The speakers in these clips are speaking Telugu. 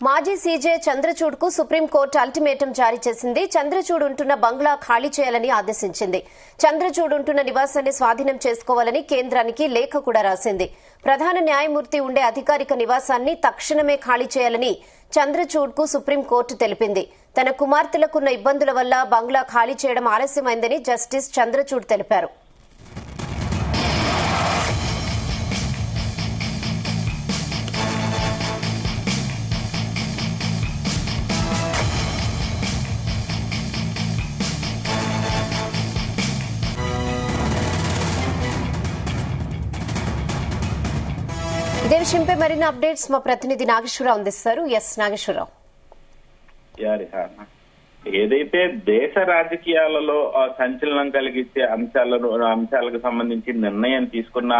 మాజీ సీజే చంద్రచూడ్ కు సుప్రీంకోర్టు అల్టిమేటం జారీ చేసింది. చంద్రచూడ్ ఉంటున్న బంగ్లా ఖాళీ చేయాలని ఆదేశించింది. చంద్రచూడ్ ఉంటున్న నివాసాన్ని స్వాధీనం చేసుకోవాలని కేంద్రానికి లేఖ కూడా రాసింది. ప్రధాన న్యాయమూర్తి ఉండే అధికారిక నివాసాన్ని తక్షణమే ఖాళీ చేయాలని చంద్రచూడ్ కు సుప్రీంకోర్టు తెలిపింది. తన కుమార్తెలకున్న ఇబ్బందుల వల్ల బంగ్లా ఖాళీ చేయడం ఆలస్యమైందని జస్టిస్ చంద్రచూడ్ తెలిపారు. ఇదే విషయంపై మరిన్ని అప్డేట్స్ మా ప్రతినిధి నాగేశ్వరరావు అందిస్తారు. ఎస్ నాగేశ్వరరావు. ఏదైతే దేశ రాజకీయాలలో సంచలనం కలిగించే అంశాలకు సంబంధించి నిర్ణయం తీసుకున్న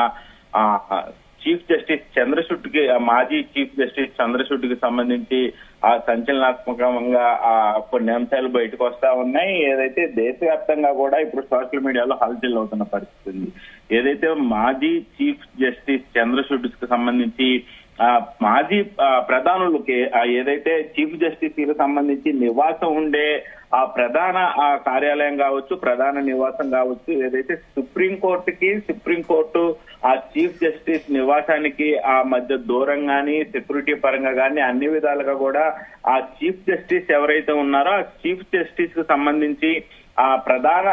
చీఫ్ జస్టిస్ చంద్రచూడ్ కి మాజీ చీఫ్ జస్టిస్ చంద్రచూడ్ కి సంబంధించి సంచలనాత్మకంగా కొన్ని అంశాలు బయటకు వస్తా ఉన్నాయి. ఏదైతే దేశవ్యాప్తంగా కూడా ఇప్పుడు సోషల్ మీడియాలో హల్చల్ అవుతున్న పరిస్థితి ఉంది. ఏదైతే మాజీ చీఫ్ జస్టిస్ చంద్రచూడ్ కి సంబంధించి మాజీ ప్రధానులకి ఏదైతే చీఫ్ జస్టిస్ కి సంబంధించి నివాసం ఉండే ఆ ప్రధాన కార్యాలయం కావచ్చు, ప్రధాన నివాసం కావచ్చు, ఏదైతే సుప్రీంకోర్టు ఆ చీఫ్ జస్టిస్ నివాసానికి ఆ మధ్య దూరం గానీ, సెక్యూరిటీ పరంగా గానీ అన్ని విధాలుగా కూడా ఆ చీఫ్ జస్టిస్ ఎవరైతే ఉన్నారో ఆ చీఫ్ జస్టిస్ కు సంబంధించి ఆ ప్రధాన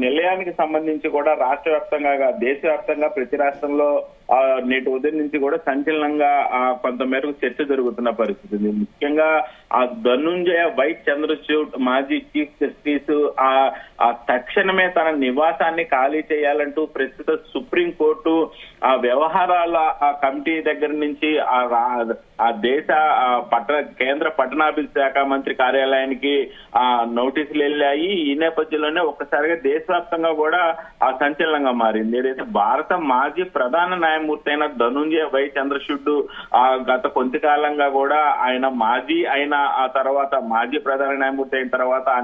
నిలయానికి సంబంధించి కూడా రాష్ట్ర వ్యాప్తంగా దేశవ్యాప్తంగా ప్రతి రాష్ట్రంలో నేటి ఉదయం నుంచి కూడా సంచలనంగా కొంతమేరకు చర్చ జరుగుతున్న పరిస్థితి ఉంది. ముఖ్యంగా ఆ ధనుంజయ వైట్ చంద్రచూడ్ మాజీ చీఫ్ జస్టిస్ తక్షణమే తన నివాసాన్ని ఖాళీ చేయాలంటూ ప్రస్తుత సుప్రీంకోర్టు ఆ వ్యవహారాల కమిటీ దగ్గర నుంచి ఆ దేశ కేంద్ర పట్టణాభివృద్ధి శాఖ మంత్రి కార్యాలయానికి నోటీసులు వెళ్ళాయి. ఈ నేపథ్యంలోనే ఒక్కసారిగా దేశవ్యాప్తంగా కూడా ఆ సంచలనంగా మారింది. ఏదైతే భారత మాజీ ప్రధాన న్యాయమూర్తి అయిన ధనుంజయ వై చంద్రచూడ్ గత కొంతకాలంగా కూడా ఆయన ఆ తర్వాత మాజీ ప్రధాన న్యాయమూర్తి అయిన తర్వాత ఆ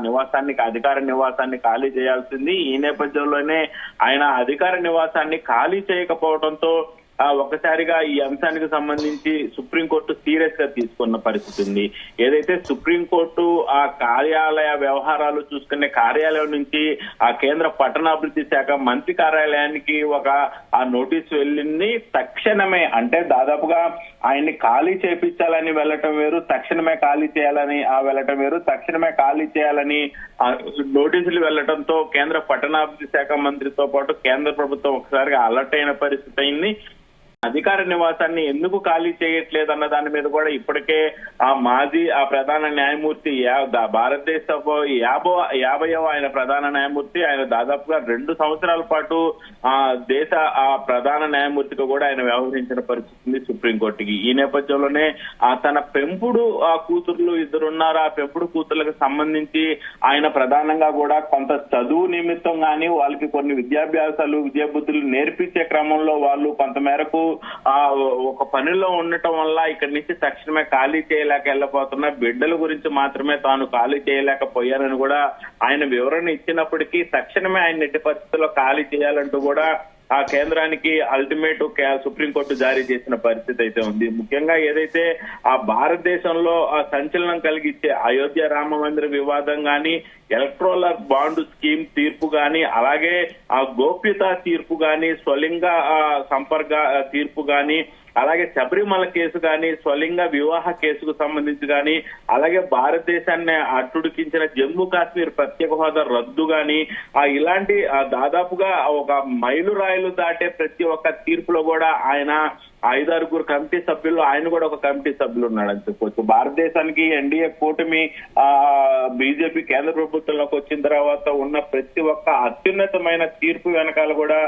అధికార నివాసాన్ని ఖాళీ చేయాల్సింది. ఈ నేపథ్యంలోనే ఆయన అధికార నివాసాన్ని ఖాళీ చేయకపోవడంతో ఒక్కసారిగా ఈ అంశానికి సంబంధించి సుప్రీంకోర్టు సీరియస్ గా తీసుకున్న పరిస్థితి ఉంది. ఏదైతే సుప్రీంకోర్టు ఆ కార్యాలయ వ్యవహారాలు చూసుకునే కార్యాలయం నుంచి ఆ కేంద్ర పట్టణాభివృద్ధి శాఖ మంత్రి కార్యాలయానికి ఆ నోటీసు వెళ్ళింది. తక్షణమే అంటే దాదాపుగా ఆయన్ని ఖాళీ చేపించాలని వెళ్ళటం వేరు, తక్షణమే ఖాళీ చేయాలని వెళ్ళటం వేరు. తక్షణమే ఖాళీ చేయాలని నోటీసులు వెళ్లడంతో కేంద్ర పట్టణాభివృద్ధి శాఖ మంత్రితో పాటు కేంద్ర ప్రభుత్వం ఒకసారిగా అలర్ట్ అయిన పరిస్థితి అయింది. అధికార నివాసాన్ని ఎందుకు ఖాళీ చేయట్లేదన్న దాని మీద కూడా ఇప్పటికే మాజీ ప్రధాన న్యాయమూర్తి భారతదేశ 50వ ఆయన ప్రధాన న్యాయమూర్తి, ఆయన దాదాపుగా 2 సంవత్సరాల పాటు దేశ ప్రధాన న్యాయమూర్తిగా కూడా ఆయన వ్యవహరించిన పరిస్థితి ఉంది సుప్రీంకోర్టుకి. ఈ నేపథ్యంలోనే తన పెంపుడు కూతుర్లు ఇద్దరున్నారు. ఆ పెంపుడు కూతుర్లకు సంబంధించి ఆయన ప్రధానంగా కూడా కొంత చదువు నిమిత్తం గానీ వాళ్ళకి కొన్ని విద్యాబుద్ధులు నేర్పించే క్రమంలో వాళ్ళు కొంత మేరకు ఒక పనిలో ఉండటం వల్ల ఇక్కడి నుంచి తక్షణమే ఖాళీ వెళ్ళిపోతున్న బిడ్డల గురించి మాత్రమే తాను ఖాళీ చేయలేకపోయానని కూడా ఆయన వివరణ ఇచ్చినప్పటికీ తక్షణమే ఆయన ఎట్టి పరిస్థితుల్లో ఖాళీ చేయాలంటూ కూడా ఆ కేంద్రానికి అల్టిమేట్ సుప్రీంకోర్టు జారీ చేసిన పరిస్థితి అయితే ఉంది. ముఖ్యంగా ఏదైతే భారతదేశంలో సంచలనం కలిగించే అయోధ్య రామ మందిర వివాదం గాని, ఎలక్ట్రల్ బాండ్ స్కీమ్ తీర్పు గాని, అలాగే గోప్యతా తీర్పు గాని, స్వలింగ సంపర్క తీర్పు గాని, అలాగే శబరిమల కేసు గాని, స్వలింగ వివాహ కేసుకు సంబంధించి గాని, అలాగే భారతదేశాన్ని అట్టుడికించిన జమ్మూ కాశ్మీర్ ప్రత్యేక హోదా రద్దు గాని, ఇలాంటి దాదాపుగా ఒక మైలురాయిలు దాటే ప్రతి ఒక్క తీర్పులో కూడా ఆయన 5-6 కమిటీ సభ్యులు, ఆయన కూడా ఒక కమిటీ సభ్యులు ఉన్నాడని చెప్పుకోవచ్చు. భారతదేశానికి ఎన్డీఏ కూటమి బీజేపీ కేంద్ర ప్రభుత్వంలోకి వచ్చిన తర్వాత ఉన్న ప్రతి ఒక్క అత్యున్నతమైన తీర్పు వెనకాల కూడా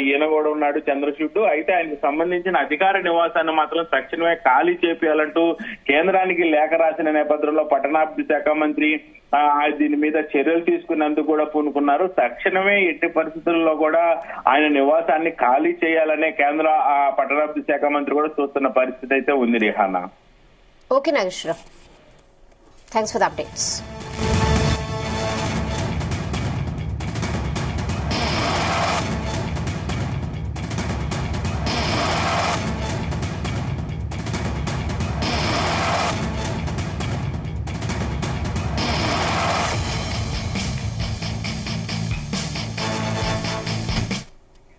ఈయన కూడా ఉన్నాడు చంద్రచూడ్. అయితే ఆయనకు సంబంధించిన అధికార నివాసాన్ని మాత్రం తక్షణమే ఖాళీ చేపియాలంటూ కేంద్రానికి లేఖ రాసిన నేపథ్యంలో పట్టణాభివృద్ధి శాఖ మంత్రి దీని మీద చర్యలు తీసుకున్నందుకు కూడా పూనుకున్నారు. తక్షణమే ఎట్టి పరిస్థితుల్లో కూడా ఆయన నివాసాన్ని ఖాళీ చేయాలనే కేంద్ర పట్టణాభివృద్ధి శాఖ మంత్రి కూడా చూస్తున్న పరిస్థితి అయితే ఉంది. Rihana. Okay Nageswara Rao, thanks for the updates.